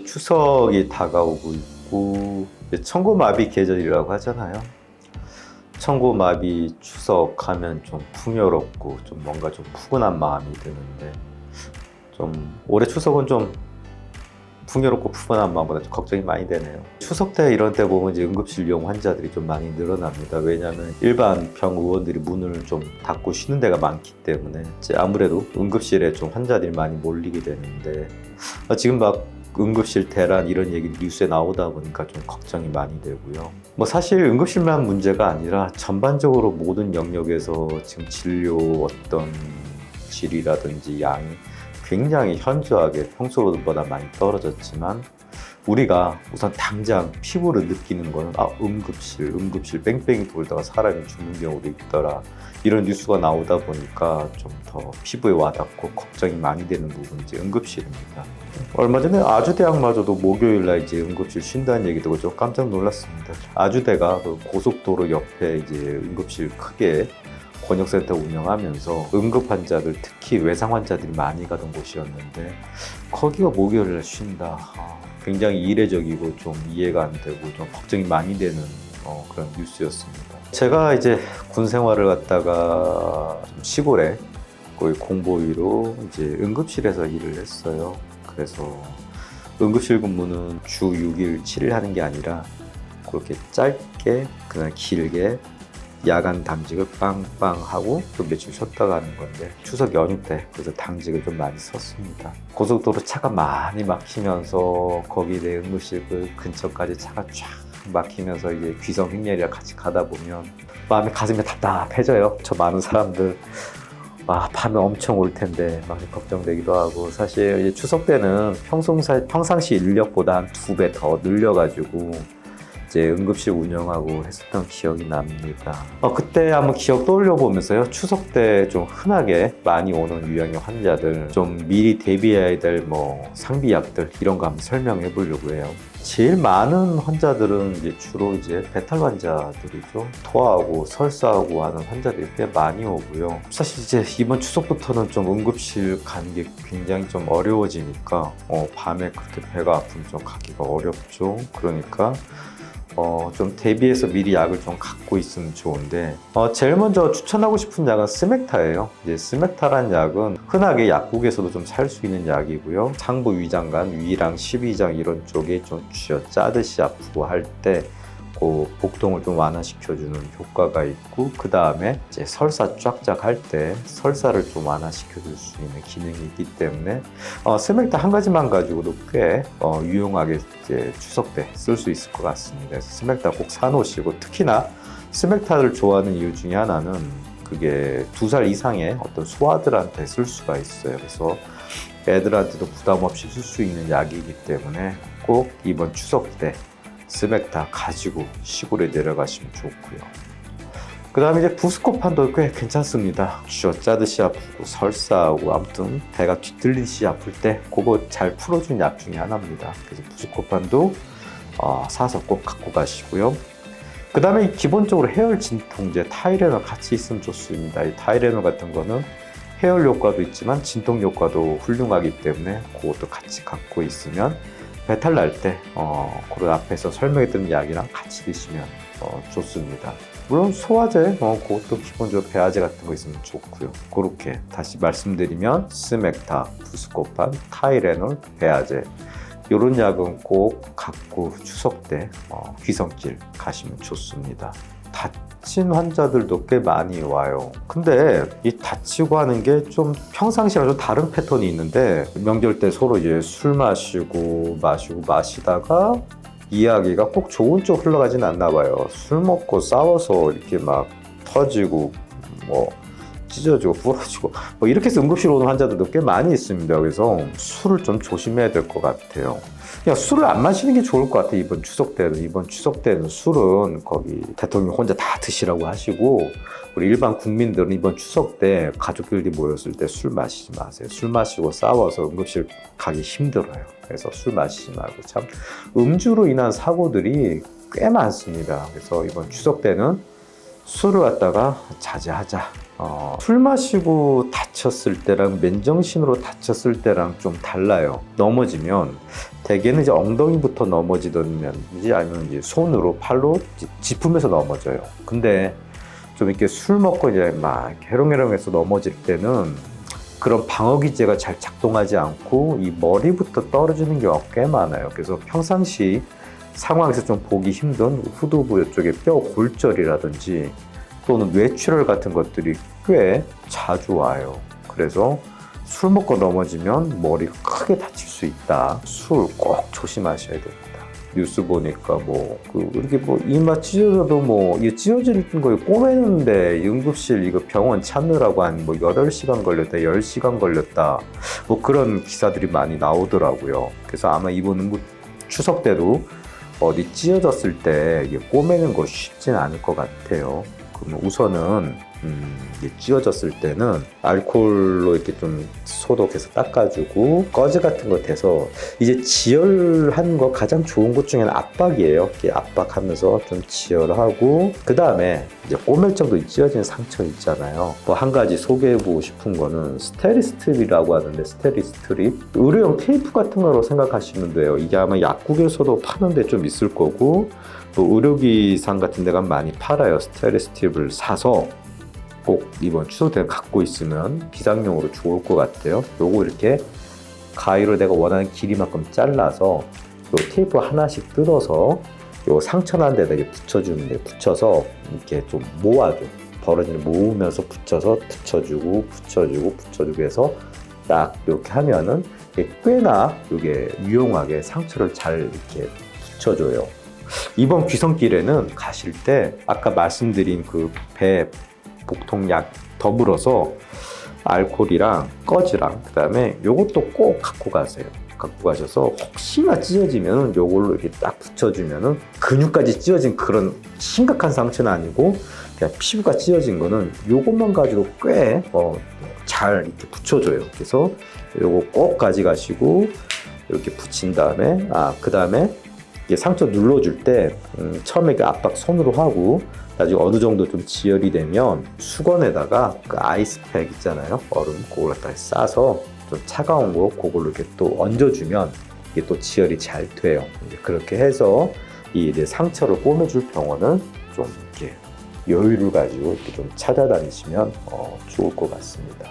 추석이 다가오고 있고 이제 천고마비 계절이라고 하잖아요. 천고마비 추석하면 좀 풍요롭고 좀 뭔가 좀 푸근한 마음이 드는데 좀 올해 추석은 좀 풍요롭고 푸근한 마음보다 좀 걱정이 많이 되네요. 추석 때 이런 때 보면 이제 응급실 이용 환자들이 좀 많이 늘어납니다. 왜냐하면 일반 병의원들이 문을 좀 닫고 쉬는 데가 많기 때문에 이제 아무래도 응급실에 좀 환자들이 많이 몰리게 되는데 지금 막 응급실 대란 이런 얘기 뉴스에 나오다 보니까 좀 걱정이 많이 되고요. 뭐 사실 응급실만 문제가 아니라 전반적으로 모든 영역에서 지금 진료 어떤 질이라든지 양이 굉장히 현저하게 평소보다 많이 떨어졌지만 우리가 우선 당장 피부로 느끼는 거는 응급실 뺑뺑이 돌다가 사람이 죽는 경우도 있더라 이런 뉴스가 나오다 보니까 좀 더 피부에 와닿고 걱정이 많이 되는 부분이 이제 응급실입니다. 얼마 전에 아주대학마저도 목요일날 이제 응급실 쉰다는 얘기 듣고 좀 깜짝 놀랐습니다. 아주대가 그 고속도로 옆에 이제 응급실 크게 권역센터 운영하면서 응급 환자들, 특히 외상 환자들이 많이 가던 곳이었는데 거기가 목요일날 쉰다. 굉장히 이례적이고 좀 이해가 안 되고 좀 걱정이 많이 되는 그런 뉴스였습니다. 제가 이제 군 생활을 갔다가 시골에 거의 공보위로 이제 응급실에서 일을 했어요. 그래서 응급실 근무는 주 6일, 7일 하는 게 아니라 그렇게 짧게 그냥 길게 야간 당직을 빵빵 하고 또 며칠 쉬었다가 하는 건데 추석 연휴 때 그래서 당직을 좀 많이 썼습니다. 고속도로 차가 많이 막히면서 거기 내 응급실 그 근처까지 차가 쫙 막히면서 이제 귀성 횡렬이랑 같이 가다 보면 가슴이 답답해져요. 저 많은 사람들 밤에 엄청 올 텐데 많이 걱정되기도 하고 사실 이제 추석 때는 평상시 인력보다 한 2배 더 늘려가지고 이제 응급실 운영하고 했었던 기억이 납니다. 그때 한번 기억 떠올려 보면서요. 추석 때 좀 흔하게 많이 오는 유형의 환자들 좀 미리 대비해야 될 상비약들 이런 거 한번 설명해 보려고 해요. 제일 많은 환자들은 이제 주로 이제 배탈 환자들이죠. 토하고 설사하고 하는 환자들이 꽤 많이 오고요. 사실 이제 이번 추석부터는 좀 응급실 가는 게 굉장히 좀 어려워지니까 밤에 그렇게 배가 아프면 좀 가기가 어렵죠. 그러니까 좀 대비해서 미리 약을 좀 갖고 있으면 좋은데 제일 먼저 추천하고 싶은 약은 스맥타예요. 이제 스맥타란 약은 흔하게 약국에서도 좀 살 수 있는 약이고요. 상부 위장관, 위랑 십이장 이런 쪽에 좀 쥐어 짜듯이 아프고 할 때 그 복통을 좀 완화시켜주는 효과가 있고 그 다음에 이제 설사 쫙쫙 할 때 설사를 좀 완화시켜줄 수 있는 기능이 있기 때문에 스맥타 한 가지만 가지고도 꽤 유용하게 이제 추석 때 쓸 수 있을 것 같습니다. 그래서 스맥타 꼭 사놓으시고 특히나 스맥타를 좋아하는 이유 중에 하나는 그게 2살 이상의 어떤 소아들한테 쓸 수가 있어요. 그래서 애들한테도 부담 없이 쓸 수 있는 약이기 때문에 꼭 이번 추석 때 스맥타 가지고 시골에 내려가시면 좋고요. 그 다음에 이제 부스코판도 꽤 괜찮습니다. 쥐어 짜듯이 아프고 설사하고 아무튼 배가 뒤틀리듯이 아플 때 그거 잘 풀어준 약 중에 하나입니다. 그래서 부스코판도 사서 꼭 갖고 가시고요. 그 다음에 기본적으로 해열 진통제 타이레놀 같이 있으면 좋습니다. 이 타이레놀 같은 거는 해열 효과도 있지만 진통 효과도 훌륭하기 때문에 그것도 같이 갖고 있으면 배탈 날 때 그 앞에서 설명했던 약이랑 같이 드시면 좋습니다. 물론 소화제 그것도 기본적으로 배아제 같은 거 있으면 좋고요. 그렇게 다시 말씀드리면 스맥타, 부스코판, 타이레놀, 배아제 이런 약은 꼭 갖고 추석 때 귀성길 가시면 좋습니다. 다친 환자들도 꽤 많이 와요. 근데 이 다치고 하는 게 좀 평상시랑 좀 다른 패턴이 있는데 명절 때 서로 이제 술 마시다가 이야기가 꼭 좋은 쪽 흘러가진 않나 봐요. 술 먹고 싸워서 이렇게 막 터지고 찢어지고 부러지고 이렇게 해서 응급실 오는 환자들도 꽤 많이 있습니다. 그래서 술을 좀 조심해야 될 것 같아요. 그냥 술을 안 마시는 게 좋을 것 같아요. 이번 추석 때는 술은 거기 대통령 혼자 다 드시라고 하시고 우리 일반 국민들은 이번 추석 때 가족들이 모였을 때 술 마시지 마세요. 술 마시고 싸워서 응급실 가기 힘들어요. 그래서 술 마시지 말고 참 음주로 인한 사고들이 꽤 많습니다. 그래서 이번 추석 때는 술을 갖다가 자제하자. 술 마시고 다쳤을 때랑 맨정신으로 다쳤을 때랑 좀 달라요. 넘어지면 대개는 이제 엉덩이부터 넘어지든지 아니면 이제 손으로 팔로 짚으면서 넘어져요. 근데 좀 이렇게 술 먹고 이제 막 해롱해롱해서 넘어질 때는 그런 방어 기제가 잘 작동하지 않고 이 머리부터 떨어지는 경우가 꽤 많아요. 그래서 평상시 상황에서 좀 보기 힘든 후두부 쪽에 뼈 골절이라든지 또는 뇌출혈 같은 것들이 꽤 자주 와요. 그래서 술 먹고 넘어지면 머리가 크게 다칠 수 있다. 술 꼭 조심하셔야 됩니다. 뉴스 보니까 이렇게 이마 찢어져도 이게 찢어지는 거 꼬매는데 응급실 이거 병원 찾느라고 한 8시간 걸렸다, 10시간 걸렸다. 그런 기사들이 많이 나오더라고요. 그래서 아마 이번 추석 때도 어디 찢어졌을 때 이게 꼬매는 거 쉽진 않을 것 같아요. 그러면 우선은 이게 찢어졌을 때는 알코올로 이렇게 좀 소독해서 닦아주고 꺼즈 같은 거 대서 이제 지혈하는 거 가장 좋은 것 중에는 압박이에요. 이렇게 압박하면서 좀 지혈하고 그 다음에 이제 꼬맬 정도 찢어진 상처 있잖아요. 한 가지 소개해보고 싶은 거는 스테리스트립이라고 하는데 스테리스트립 의료용 테이프 같은 거로 생각하시면 돼요. 이게 아마 약국에서도 파는데 좀 있을 거고 또 의료기상 같은 데가 많이 팔아요. 스테리스트립을 사서 꼭 이번 추석 때 갖고 있으면 비상용으로 좋을 것 같아요. 요거 이렇게 가위로 내가 원하는 길이만큼 잘라서 요 테이프 하나씩 뜯어서 요 상처난 데다 이렇게 붙여주면 돼요. 붙여서 이렇게 좀 모아줘. 벌어지는 모으면서 붙여서 붙여주고 해서 딱 이렇게 하면은 꽤나 이게 유용하게 상처를 잘 이렇게 붙여줘요. 이번 귀성길에는 가실 때 아까 말씀드린 그 배 복통약 더불어서 알코올이랑 꺼즈랑 그 다음에 요것도 꼭 갖고 가세요. 갖고 가셔서 혹시나 찢어지면 요걸로 이렇게 딱 붙여주면은 근육까지 찢어진 그런 심각한 상처는 아니고 그냥 피부가 찢어진 거는 요것만 가지고 꽤 잘 이렇게 붙여줘요. 그래서 요거 꼭 가져가시고 이렇게 붙인 다음에 그 다음에 상처 눌러줄 때 처음에 압박 손으로 하고 나중에 어느 정도 좀 지혈이 되면 수건에다가 그 아이스팩 있잖아요. 얼음 그걸 갖다 싸서 좀 차가운 거 그걸로 이렇게 또 얹어주면 이게 또 지혈이 잘 돼요. 이제 그렇게 해서 이 상처를 꼬매줄 병원은 좀 이렇게 여유를 가지고 이렇게 좀 찾아다니시면 좋을 것 같습니다.